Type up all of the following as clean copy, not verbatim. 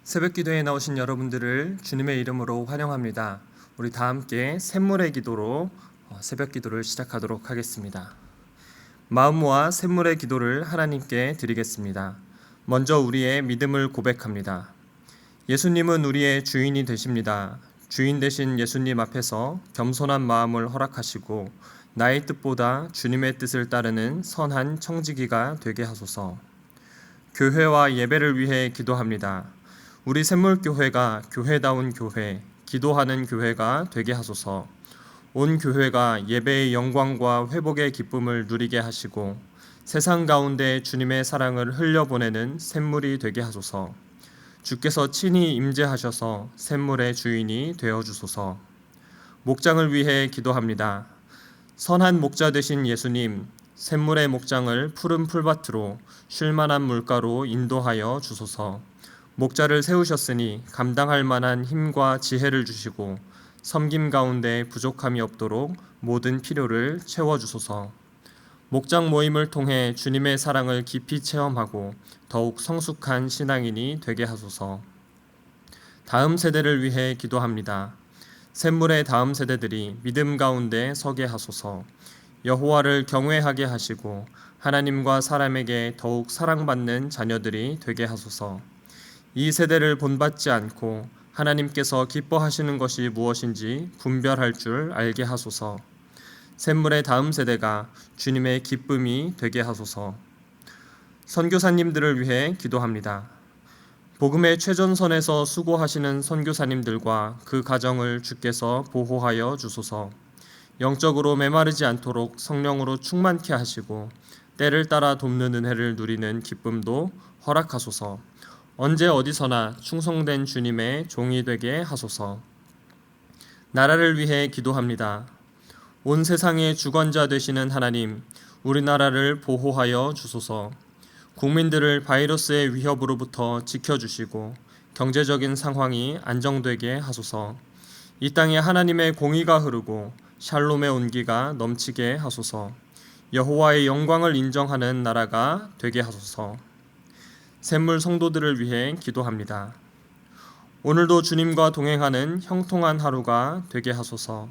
새벽 기도에 나오신 여러분들을 주님의 이름으로 환영합니다. 우리 다 함께 샘물의 기도로 새벽 기도를 시작하도록 하겠습니다. 마음 모아 샘물의 기도를 하나님께 드리겠습니다. 먼저 우리의 믿음을 고백합니다. 예수님은 우리의 주인이 되십니다. 주인 되신 예수님 앞에서 겸손한 마음을 허락하시고 나의 뜻보다 주님의 뜻을 따르는 선한 청지기가 되게 하소서. 교회와 예배를 위해 기도합니다. 우리 샘물교회가 교회다운 교회, 기도하는 교회가 되게 하소서. 온 교회가 예배의 영광과 회복의 기쁨을 누리게 하시고 세상 가운데 주님의 사랑을 흘려보내는 샘물이 되게 하소서. 주께서 친히 임재하셔서 샘물의 주인이 되어주소서. 목장을 위해 기도합니다. 선한 목자 되신 예수님, 샘물의 목장을 푸른 풀밭으로 쉴만한 물가로 인도하여 주소서. 목자를 세우셨으니 감당할 만한 힘과 지혜를 주시고 섬김 가운데 부족함이 없도록 모든 필요를 채워주소서. 목장 모임을 통해 주님의 사랑을 깊이 체험하고 더욱 성숙한 신앙인이 되게 하소서. 다음 세대를 위해 기도합니다. 샘물의 다음 세대들이 믿음 가운데 서게 하소서. 여호와를 경외하게 하시고 하나님과 사람에게 더욱 사랑받는 자녀들이 되게 하소서. 이 세대를 본받지 않고 하나님께서 기뻐하시는 것이 무엇인지 분별할 줄 알게 하소서. 샘물의 다음 세대가 주님의 기쁨이 되게 하소서. 선교사님들을 위해 기도합니다. 복음의 최전선에서 수고하시는 선교사님들과 그 가정을 주께서 보호하여 주소서. 영적으로 메마르지 않도록 성령으로 충만케 하시고 때를 따라 돕는 은혜를 누리는 기쁨도 허락하소서. 언제 어디서나 충성된 주님의 종이 되게 하소서. 나라를 위해 기도합니다. 온 세상의 주권자 되시는 하나님, 우리나라를 보호하여 주소서. 국민들을 바이러스의 위협으로부터 지켜주시고 경제적인 상황이 안정되게 하소서. 이 땅에 하나님의 공의가 흐르고 샬롬의 온기가 넘치게 하소서. 여호와의 영광을 인정하는 나라가 되게 하소서. 샘물 성도들을 위해 기도합니다. 오늘도 주님과 동행하는 형통한 하루가 되게 하소서.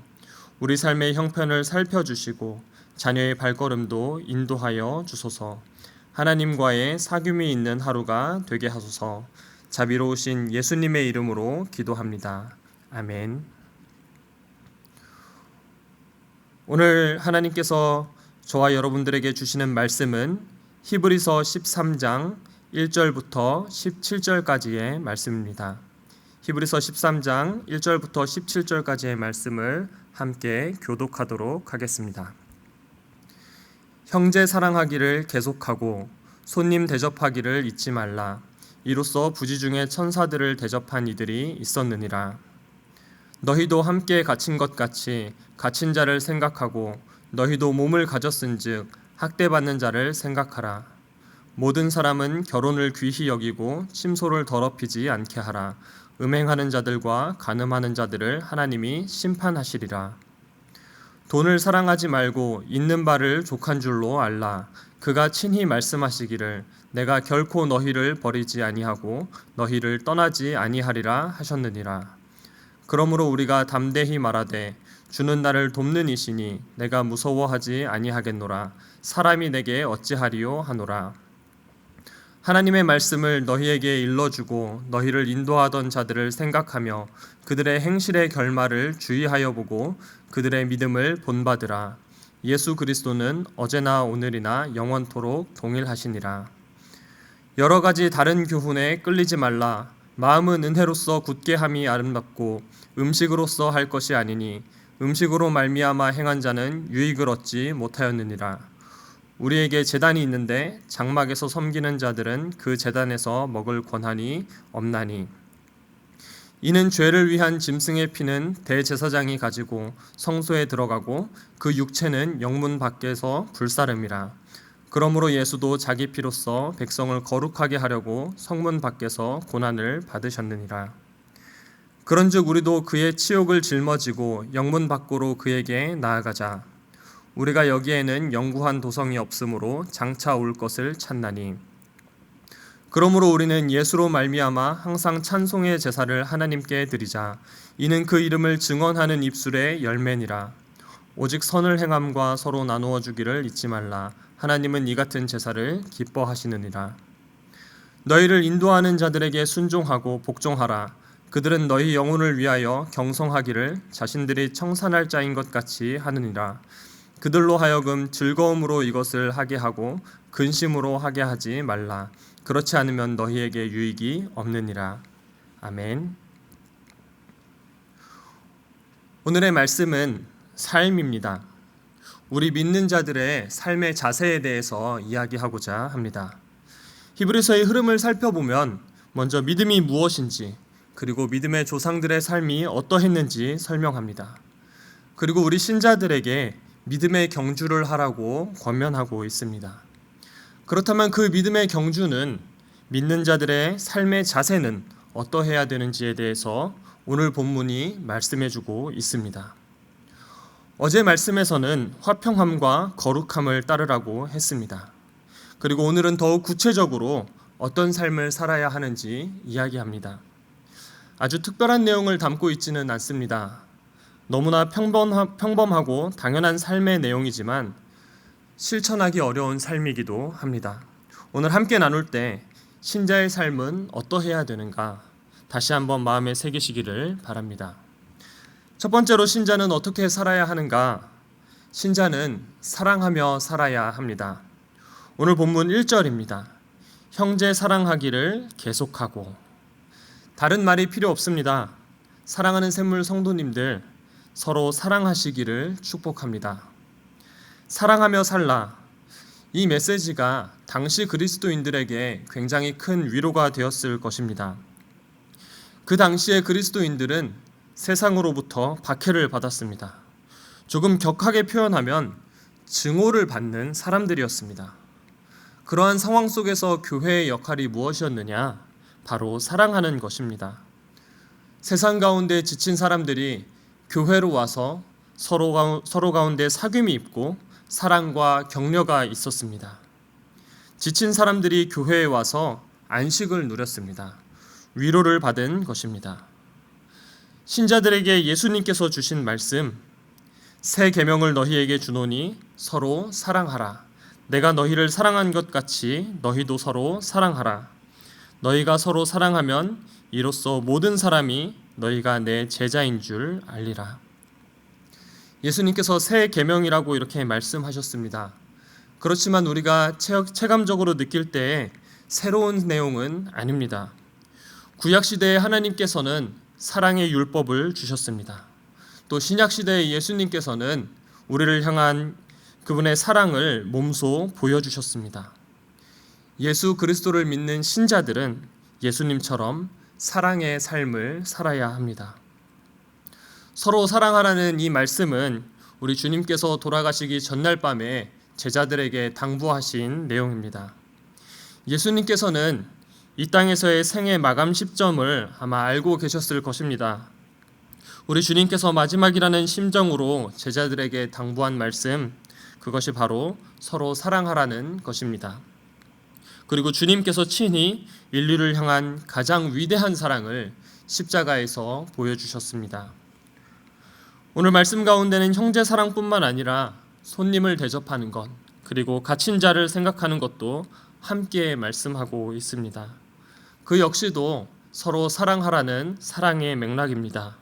우리 삶의 형편을 살펴주시고 자녀의 발걸음도 인도하여 주소서. 하나님과의 사귐이 있는 하루가 되게 하소서. 자비로우신 예수님의 이름으로 기도합니다. 아멘. 오늘 하나님께서 저와 여러분들에게 주시는 말씀은 히브리서 13장 1절부터 17절까지의 말씀입니다. 히브리서 13장 1절부터 17절까지의 말씀을 함께 교독하도록 하겠습니다. 형제 사랑하기를 계속하고 손님 대접하기를 잊지 말라. 이로써 부지 중에 천사들을 대접한 이들이 있었느니라. 너희도 함께 갇힌 것 같이 갇힌 자를 생각하고 너희도 몸을 가졌은즉 학대받는 자를 생각하라. 모든 사람은 결혼을 귀히 여기고 침소를 더럽히지 않게 하라. 음행하는 자들과 간음하는 자들을 하나님이 심판하시리라. 돈을 사랑하지 말고 있는 바를 족한 줄로 알라. 그가 친히 말씀하시기를 내가 결코 너희를 버리지 아니하고 너희를 떠나지 아니하리라 하셨느니라. 그러므로 우리가 담대히 말하되 주는 나를 돕는 이시니 내가 무서워하지 아니하겠노라. 사람이 내게 어찌하리요 하노라. 하나님의 말씀을 너희에게 일러주고 너희를 인도하던 자들을 생각하며 그들의 행실의 결말을 주의하여 보고 그들의 믿음을 본받으라. 예수 그리스도는 어제나 오늘이나 영원토록 동일하시니라. 여러 가지 다른 교훈에 끌리지 말라. 마음은 은혜로서 굳게 함이 아름답고 음식으로서 할 것이 아니니 음식으로 말미암아 행한 자는 유익을 얻지 못하였느니라. 우리에게 제단이 있는데 장막에서 섬기는 자들은 그 제단에서 먹을 권한이 없나니 이는 죄를 위한 짐승의 피는 대제사장이 가지고 성소에 들어가고 그 육체는 영문 밖에서 불사름이라. 그러므로 예수도 자기 피로써 백성을 거룩하게 하려고 성문 밖에서 고난을 받으셨느니라. 그런즉 우리도 그의 치욕을 짊어지고 영문 밖으로 그에게 나아가자. 우리가 여기에는 영구한 도성이 없으므로 장차 올 것을 찾나니 그러므로 우리는 예수로 말미암아 항상 찬송의 제사를 하나님께 드리자. 이는 그 이름을 증언하는 입술의 열매니라. 오직 선을 행함과 서로 나누어 주기를 잊지 말라. 하나님은 이 같은 제사를 기뻐하시느니라. 너희를 인도하는 자들에게 순종하고 복종하라. 그들은 너희 영혼을 위하여 경성하기를 자신들이 청산할 자인 것 같이 하느니라. 그들로 하여금 즐거움으로 이것을 하게 하고 근심으로 하게 하지 말라. 그렇지 않으면 너희에게 유익이 없느니라. 아멘. 오늘의 말씀은 삶입니다. 우리 믿는 자들의 삶의 자세에 대해서 이야기하고자 합니다. 히브리서의 흐름을 살펴보면 먼저 믿음이 무엇인지, 그리고 믿음의 조상들의 삶이 어떠했는지 설명합니다. 그리고 우리 신자들에게 믿음의 경주를 하라고 권면하고 있습니다. 그렇다면 그 믿음의 경주는, 믿는 자들의 삶의 자세는 어떠해야 되는지에 대해서 오늘 본문이 말씀해주고 있습니다. 어제 말씀에서는 화평함과 거룩함을 따르라고 했습니다. 그리고 오늘은 더욱 구체적으로 어떤 삶을 살아야 하는지 이야기합니다. 아주 특별한 내용을 담고 있지는 않습니다. 너무나 평범하고 당연한 삶의 내용이지만 실천하기 어려운 삶이기도 합니다. 오늘 함께 나눌 때 신자의 삶은 어떠해야 되는가 다시 한번 마음에 새기시기를 바랍니다. 첫 번째로 신자는 어떻게 살아야 하는가? 신자는 사랑하며 살아야 합니다. 오늘 본문 1절입니다. 형제 사랑하기를 계속하고. 다른 말이 필요 없습니다. 사랑하는 샘물 성도님들, 서로 사랑하시기를 축복합니다. 사랑하며 살라. 이 메시지가 당시 그리스도인들에게 굉장히 큰 위로가 되었을 것입니다. 그 당시의 그리스도인들은 세상으로부터 박해를 받았습니다. 조금 격하게 표현하면 증오를 받는 사람들이었습니다. 그러한 상황 속에서 교회의 역할이 무엇이었느냐? 바로 사랑하는 것입니다. 세상 가운데 지친 사람들이 교회로 와서 서로 가운데 사귐이 있고 사랑과 격려가 있었습니다. 지친 사람들이 교회에 와서 안식을 누렸습니다. 위로를 받은 것입니다. 신자들에게 예수님께서 주신 말씀, 새 계명을 너희에게 주노니 서로 사랑하라. 내가 너희를 사랑한 것 같이 너희도 서로 사랑하라. 너희가 서로 사랑하면 이로써 모든 사람이 너희가 내 제자인 줄 알리라. 예수님께서 새 계명이라고 이렇게 말씀하셨습니다. 그렇지만 우리가 체감적으로 느낄 때에 새로운 내용은 아닙니다. 구약시대에 하나님께서는 사랑의 율법을 주셨습니다. 또 신약시대의 예수님께서는 우리를 향한 그분의 사랑을 몸소 보여주셨습니다. 예수 그리스도를 믿는 신자들은 예수님처럼 사랑의 삶을 살아야 합니다. 서로 사랑하라는 이 말씀은 우리 주님께서 돌아가시기 전날 밤에 제자들에게 당부하신 내용입니다. 예수님께서는 이 땅에서의 생애 마감 시점을 아마 알고 계셨을 것입니다. 우리 주님께서 마지막이라는 심정으로 제자들에게 당부한 말씀, 그것이 바로 서로 사랑하라는 것입니다. 그리고 주님께서 친히 인류를 향한 가장 위대한 사랑을 십자가에서 보여주셨습니다. 오늘 말씀 가운데는 형제 사랑뿐만 아니라 손님을 대접하는 것, 그리고 갇힌 자를 생각하는 것도 함께 말씀하고 있습니다. 그 역시도 서로 사랑하라는 사랑의 맥락입니다.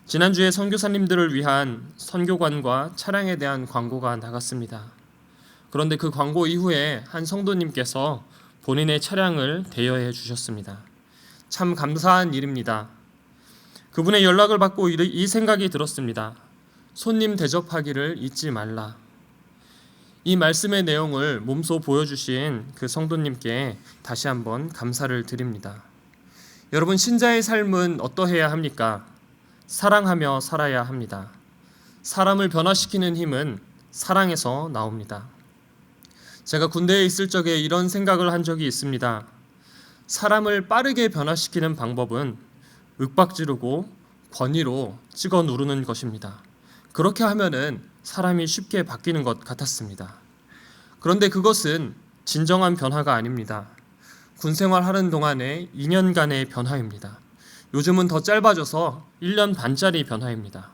지난주에 선교사님들을 위한 선교관과 차량에 대한 광고가 나갔습니다. 그런데 그 광고 이후에 한 성도님께서 본인의 차량을 대여해 주셨습니다. 참 감사한 일입니다. 그분의 연락을 받고 이 생각이 들었습니다. 손님 대접하기를 잊지 말라. 이 말씀의 내용을 몸소 보여주신 그 성도님께 다시 한번 감사를 드립니다. 여러분, 신자의 삶은 어떠해야 합니까? 사랑하며 살아야 합니다. 사람을 변화시키는 힘은 사랑에서 나옵니다. 제가 군대에 있을 적에 이런 생각을 한 적이 있습니다. 사람을 빠르게 변화시키는 방법은 윽박지르고 권위로 찍어 누르는 것입니다. 그렇게 하면은 사람이 쉽게 바뀌는 것 같았습니다. 그런데 그것은 진정한 변화가 아닙니다. 군 생활하는 동안의 2년간의 변화입니다. 요즘은 더 짧아져서 1년 반짜리 변화입니다.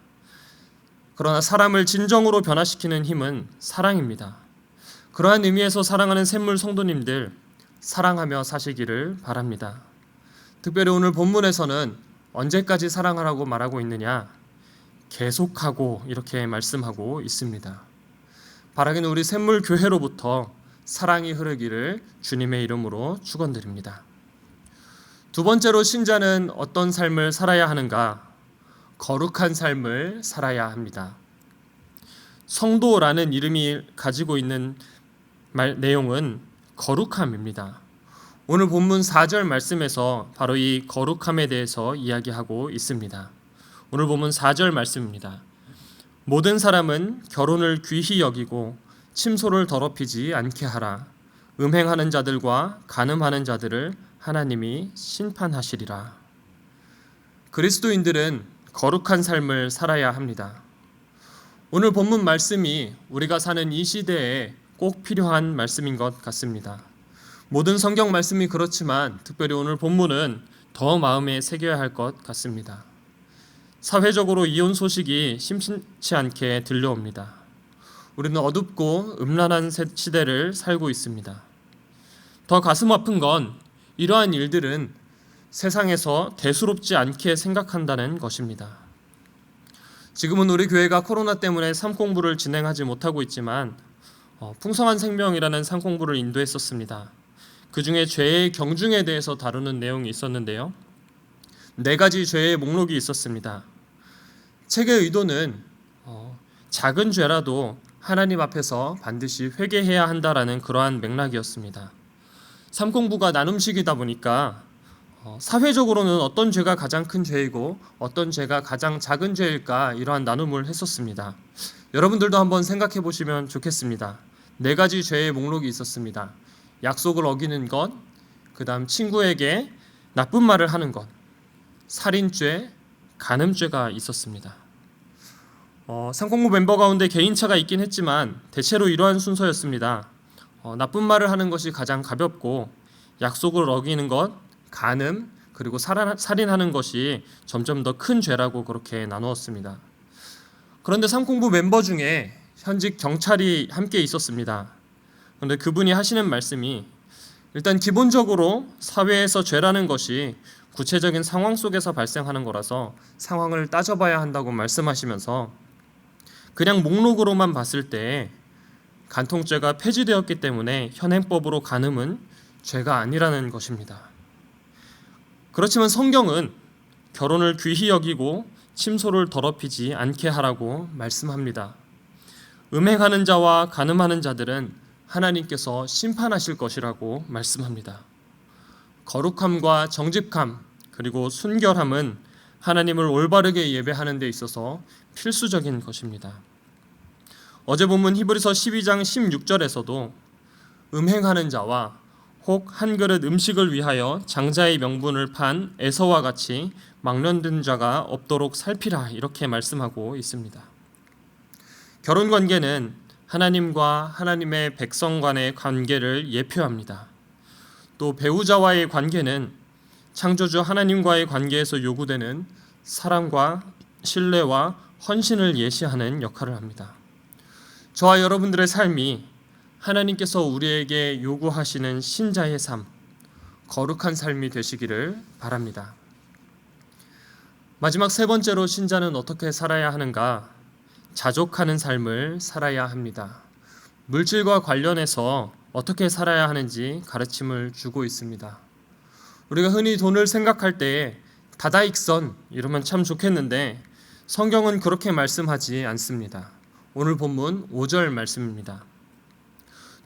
그러나 사람을 진정으로 변화시키는 힘은 사랑입니다. 그러한 의미에서 사랑하는 샘물 성도님들, 사랑하며 사시기를 바랍니다. 특별히 오늘 본문에서는 언제까지 사랑하라고 말하고 있느냐? 계속하고 이렇게 말씀하고 있습니다. 바라기는 우리 샘물 교회로부터 사랑이 흐르기를 주님의 이름으로 축원드립니다. 두 번째로 신자는 어떤 삶을 살아야 하는가? 거룩한 삶을 살아야 합니다. 성도라는 이름이 가지고 있는 내용은 거룩함입니다. 오늘 본문 4절 말씀에서 바로 이 거룩함에 대해서 이야기하고 있습니다. 오늘 본문 4절 말씀입니다. 모든 사람은 결혼을 귀히 여기고 침소를 더럽히지 않게 하라. 음행하는 자들과 간음하는 자들을 하나님이 심판하시리라. 그리스도인들은 거룩한 삶을 살아야 합니다. 오늘 본문 말씀이 우리가 사는 이 시대에 꼭 필요한 말씀인 것 같습니다. 모든 성경 말씀이 그렇지만 특별히 오늘 본문은 더 마음에 새겨야 할 것 같습니다. 사회적으로 이혼 소식이 심심치 않게 들려옵니다. 우리는 어둡고 음란한 시대를 살고 있습니다. 더 가슴 아픈 건 이러한 일들은 세상에서 대수롭지 않게 생각한다는 것입니다. 지금은 우리 교회가 코로나 때문에 삶공부를 진행하지 못하고 있지만 풍성한 생명이라는 삶공부를 인도했었습니다. 그 중에 죄의 경중에 대해서 다루는 내용이 있었는데요. 4가지 죄의 목록이 있었습니다. 책의 의도는 작은 죄라도 하나님 앞에서 반드시 회개해야 한다라는 그러한 맥락이었습니다. 삶공부가 나눔식이다 보니까 사회적으로는 어떤 죄가 가장 큰 죄이고 어떤 죄가 가장 작은 죄일까 이러한 나눔을 했었습니다. 여러분들도 한번 생각해 보시면 좋겠습니다. 4가지 죄의 목록이 있었습니다. 약속을 어기는 것, 그 다음 친구에게 나쁜 말을 하는 것, 살인죄, 간음죄가 있었습니다. 상공부 멤버 가운데 개인차가 있긴 했지만 대체로 이러한 순서였습니다. 나쁜 말을 하는 것이 가장 가볍고 약속을 어기는 것, 간음, 그리고 살인하는 것이 점점 더 큰 죄라고 그렇게 나누었습니다. 그런데 상공부 멤버 중에 현직 경찰이 함께 있었습니다. 그런데 그분이 하시는 말씀이 일단 기본적으로 사회에서 죄라는 것이 구체적인 상황 속에서 발생하는 거라서 상황을 따져봐야 한다고 말씀하시면서 그냥 목록으로만 봤을 때 간통죄가 폐지되었기 때문에 현행법으로 간음은 죄가 아니라는 것입니다. 그렇지만 성경은 결혼을 귀히 여기고 침소를 더럽히지 않게 하라고 말씀합니다. 음행하는 자와 간음하는 자들은 하나님께서 심판하실 것이라고 말씀합니다. 거룩함과 정직함 그리고 순결함은 하나님을 올바르게 예배하는 데 있어서 필수적인 것입니다. 어제 본문 히브리서 12장 16절에서도 음행하는 자와 혹 한 그릇 음식을 위하여 장자의 명분을 판 에서와 같이 막론든 자가 없도록 살피라 이렇게 말씀하고 있습니다. 결혼 관계는 하나님과 하나님의 백성 간의 관계를 예표합니다. 또 배우자와의 관계는 창조주 하나님과의 관계에서 요구되는 사랑과 신뢰와 헌신을 예시하는 역할을 합니다. 저와 여러분들의 삶이 하나님께서 우리에게 요구하시는 신자의 삶, 거룩한 삶이 되시기를 바랍니다. 마지막 3번째로 신자는 어떻게 살아야 하는가? 자족하는 삶을 살아야 합니다. 물질과 관련해서 어떻게 살아야 하는지 가르침을 주고 있습니다. 우리가 흔히 돈을 생각할 때 다다익선 이러면 참 좋겠는데 성경은 그렇게 말씀하지 않습니다. 오늘 본문 5절 말씀입니다.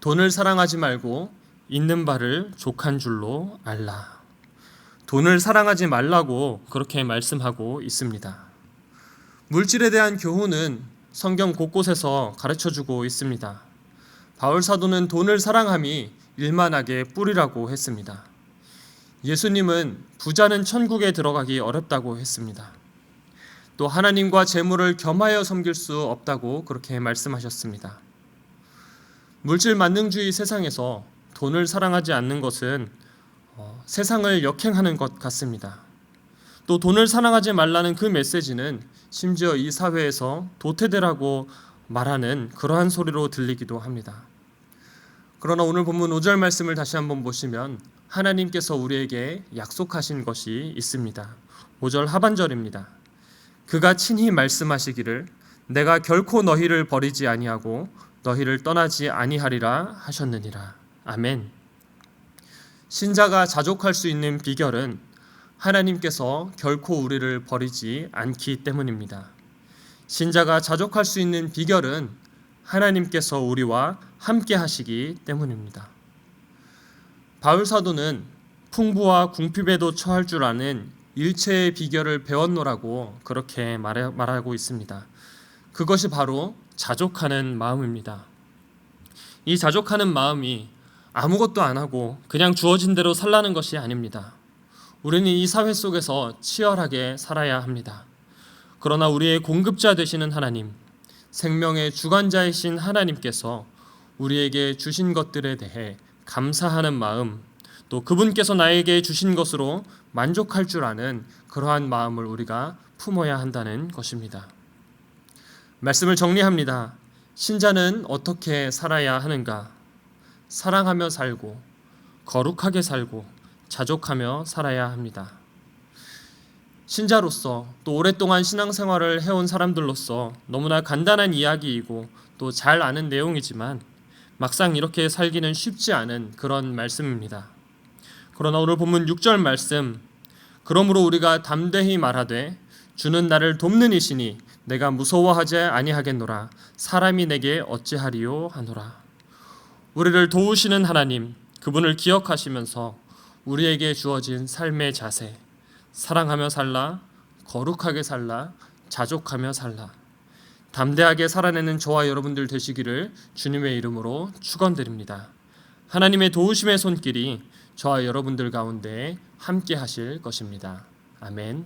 돈을 사랑하지 말고 있는 바를 족한 줄로 알라. 돈을 사랑하지 말라고 그렇게 말씀하고 있습니다. 물질에 대한 교훈은 성경 곳곳에서 가르쳐주고 있습니다. 바울 사도는 돈을 사랑함이 일만하게 뿌리라고 했습니다. 예수님은 부자는 천국에 들어가기 어렵다고 했습니다. 또 하나님과 재물을 겸하여 섬길 수 없다고 그렇게 말씀하셨습니다. 물질 만능주의 세상에서 돈을 사랑하지 않는 것은 세상을 역행하는 것 같습니다. 또 돈을 사랑하지 말라는 그 메시지는 심지어 이 사회에서 도태되라고 말하는 그러한 소리로 들리기도 합니다. 그러나 오늘 본문 5절 말씀을 다시 한번 보시면 하나님께서 우리에게 약속하신 것이 있습니다. 5절 하반절입니다. 그가 친히 말씀하시기를 내가 결코 너희를 버리지 아니하고 너희를 떠나지 아니하리라 하셨느니라. 아멘. 신자가 자족할 수 있는 비결은 하나님께서 결코 우리를 버리지 않기 때문입니다. 신자가 자족할 수 있는 비결은 하나님께서 우리와 함께 하시기 때문입니다. 바울 사도는 풍부와 궁핍에도 처할 줄 아는 일체의 비결을 배웠노라고 그렇게 말하고 있습니다. 그것이 바로 자족하는 마음입니다. 이 자족하는 마음이 아무것도 안 하고 그냥 주어진 대로 살라는 것이 아닙니다. 우리는 이 사회 속에서 치열하게 살아야 합니다. 그러나 우리의 공급자 되시는 하나님, 생명의 주관자이신 하나님께서 우리에게 주신 것들에 대해 감사하는 마음, 또 그분께서 나에게 주신 것으로 만족할 줄 아는 그러한 마음을 우리가 품어야 한다는 것입니다. 말씀을 정리합니다. 신자는 어떻게 살아야 하는가? 사랑하며 살고, 거룩하게 살고, 자족하며 살아야 합니다. 신자로서 또 오랫동안 신앙생활을 해온 사람들로서 너무나 간단한 이야기이고 또 잘 아는 내용이지만 막상 이렇게 살기는 쉽지 않은 그런 말씀입니다. 그러나 오늘 본문 6절 말씀, 그러므로 우리가 담대히 말하되 주는 나를 돕는 이시니 내가 무서워하지 아니하겠노라. 사람이 내게 어찌하리요 하노라. 우리를 도우시는 하나님, 그분을 기억하시면서 우리에게 주어진 삶의 자세, 사랑하며 살라, 거룩하게 살라, 자족하며 살라, 담대하게 살아내는 저와 여러분들 되시기를 주님의 이름으로 축원드립니다. 하나님의 도우심의 손길이 저와 여러분들 가운데 함께 하실 것입니다. 아멘.